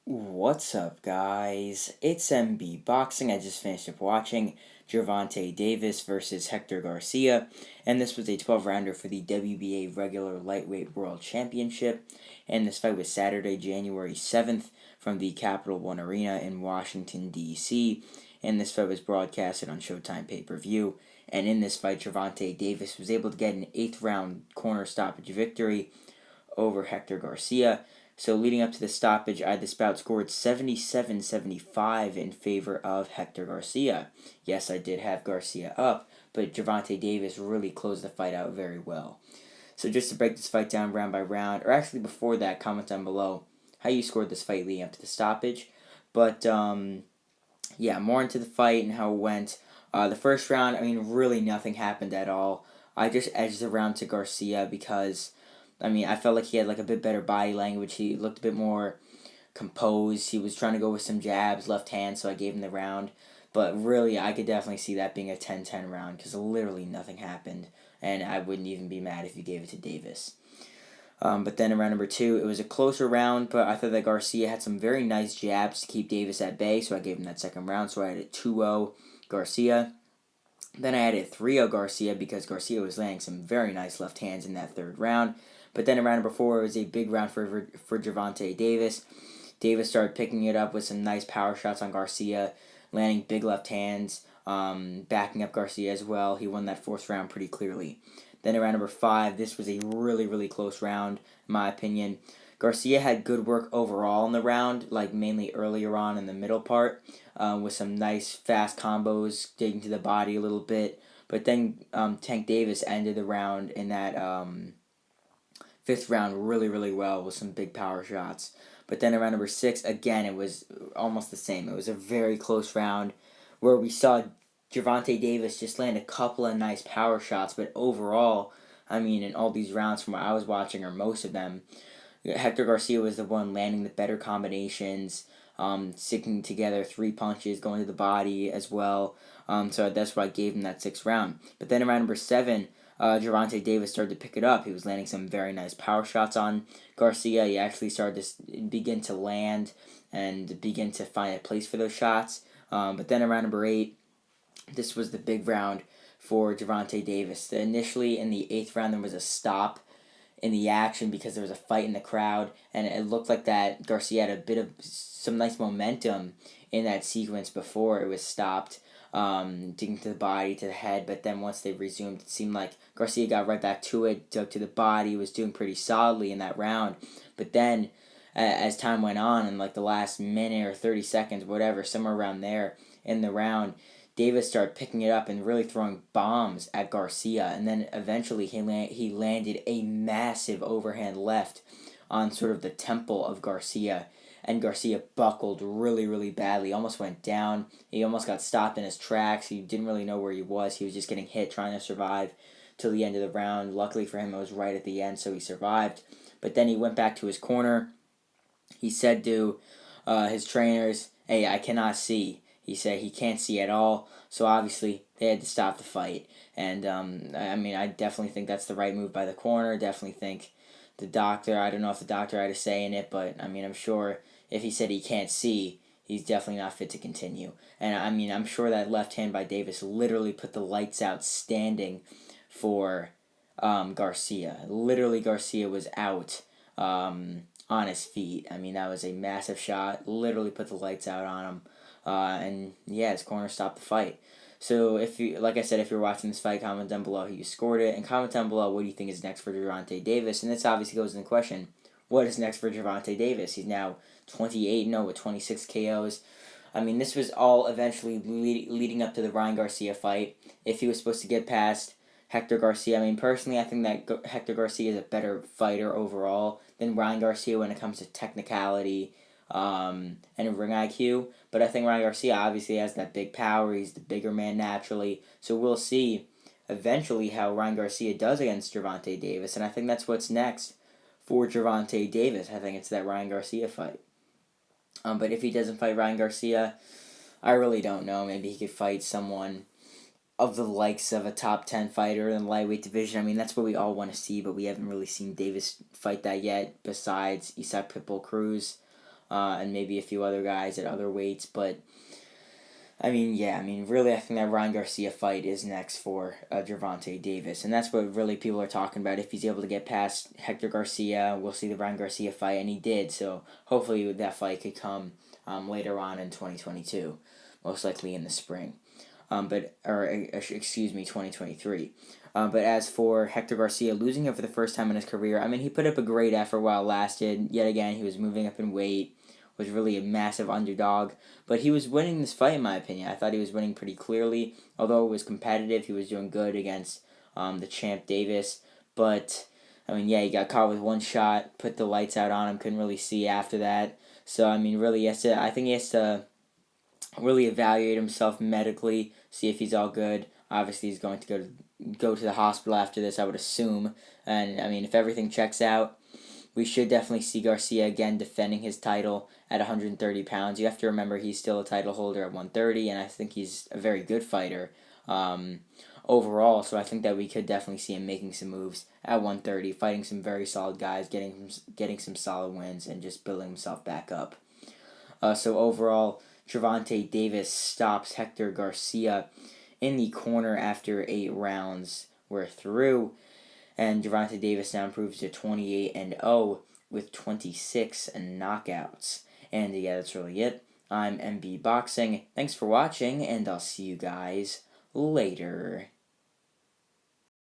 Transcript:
What's up, guys? It's MB Boxing. I just finished up watching Gervonta Davis versus Hector Garcia, and this was a 12-rounder for the WBA Regular Lightweight World Championship. And this fight was Saturday, January 7th, from the Capital One Arena in Washington, D.C. And this fight was broadcasted on Showtime pay-per-view. And in this fight, Gervonta Davis was able to get an 8th-round corner stoppage victory over Hector Garcia. So leading up to the stoppage, this bout scored 77-75 in favor of Hector Garcia. Yes, I did have Garcia up, but Gervonta Davis really closed the fight out very well. So just to break this fight down round by round, or actually before that, comment down below how you scored this fight leading up to the stoppage. But yeah, more into the fight and how it went. The first round, really nothing happened at all. I just edged the round to Garcia because I felt like he had a bit better body language. He looked a bit more composed. He was trying to go with some jabs, left hand, so I gave him the round. But really, I could definitely see that being a 10-10 round because literally nothing happened. And I wouldn't even be mad if you gave it to Davis. But then in round number 2, it was a closer round, but I thought that Garcia had some very nice jabs to keep Davis at bay, so I gave him that second round. So I had a 2-0 Garcia. Then I added 3-0 Garcia because Garcia was landing some very nice left hands in that third round. But then in round number 4, it was a big round for Gervonta Davis. Davis started picking it up with some nice power shots on Garcia, landing big left hands, backing up Garcia as well. He won that fourth round pretty clearly. Then in round number 5, this was a really, really close round, in my opinion. Garcia had good work overall in the round, mainly earlier on in the middle part, with some nice fast combos, digging to the body a little bit. But then Tank Davis ended the round in that fifth round really, really well with some big power shots. But then in round number 6, again, it was almost the same. It was a very close round where we saw Gervonta Davis just land a couple of nice power shots, but overall, in all these rounds from what I was watching, or most of them, Hector Garcia was the one landing the better combinations, sticking together 3 punches, going to the body as well. So that's why I gave him that 6th round. But then in round number 7, Gervonta Davis started to pick it up. He was landing some very nice power shots on Garcia. He actually started to begin to land and begin to find a place for those shots. But then in round number 8, this was the big round for Gervonta Davis. Initially in the 8th round, there was a stop in the action because there was a fight in the crowd, and it looked like that Garcia had a bit of some nice momentum in that sequence before it was stopped, digging to the body, to the head, but then once they resumed, it seemed like Garcia got right back to it, dug to the body, was doing pretty solidly in that round. But then, as time went on, in the last minute or 30 seconds, whatever, somewhere around there in the round, Davis started picking it up and really throwing bombs at Garcia, and then eventually he landed a massive overhand left on sort of the temple of Garcia, and Garcia buckled really, really badly, almost went down. He almost got stopped in his tracks. He didn't really know where he was. He was just getting hit, trying to survive till the end of the round. Luckily for him, it was right at the end, so he survived. But then he went back to his corner. He said to his trainers, "Hey, I cannot see." He said he can't see at all, so obviously they had to stop the fight. And I definitely think that's the right move by the corner. Definitely think the doctor. I don't know if the doctor had a say in it, but I'm sure if he said he can't see, he's definitely not fit to continue. And I'm sure that left hand by Davis literally put the lights out standing for Garcia. Literally, Garcia was out. On his feet. That was a massive shot. Literally put the lights out on him. And yeah, his corner stopped the fight. So if you, like I said, if you're watching this fight, comment down below who you scored it, and comment down below what do you think is next for Gervonta Davis. And this obviously goes into question: what is next for Gervonta Davis? He's now 28-0 with 26 KOs. This was all eventually leading up to the Ryan Garcia fight. If he was supposed to get past Hector Garcia, personally, I think that Hector Garcia is a better fighter overall than Ryan Garcia when it comes to technicality and ring IQ. But I think Ryan Garcia obviously has that big power. He's the bigger man naturally. So we'll see eventually how Ryan Garcia does against Gervonta Davis. And I think that's what's next for Gervonta Davis. I think it's that Ryan Garcia fight. But if he doesn't fight Ryan Garcia, I really don't know. Maybe he could fight someone of the likes of a top 10 fighter in the lightweight division. That's what we all want to see, but we haven't really seen Davis fight that yet, besides Isaac Pitbull Cruz. and maybe a few other guys at other weights. But really, I think that Ryan Garcia fight is next for Gervonta Davis, and that's what really people are talking about. If he's able to get past Hector Garcia, we'll see the Ryan Garcia fight, and he did. So hopefully, that fight could come later on in 2022, most likely in the spring. 2023. But as for Hector Garcia losing it for the first time in his career, he put up a great effort while it lasted. Yet again, he was moving up in weight, was really a massive underdog. But he was winning this fight, in my opinion. I thought he was winning pretty clearly. Although it was competitive, he was doing good against the champ Davis. But, he got caught with one shot, put the lights out on him, couldn't really see after that. So, really, I think he has to really evaluate himself medically, see if he's all good. Obviously, he's going to go to the hospital after this, I would assume. And, if everything checks out, we should definitely see Garcia again defending his title at 130 pounds. You have to remember he's still a title holder at 130, and I think he's a very good fighter overall. So I think that we could definitely see him making some moves at 130, fighting some very solid guys, getting some solid wins, and just building himself back up. So overall, Gervonta Davis stops Hector Garcia in the corner after 8 rounds were through. And Gervonta Davis now improves to 28-0 with 26 knockouts. And yeah, that's really it. I'm MB Boxing. Thanks for watching, and I'll see you guys later.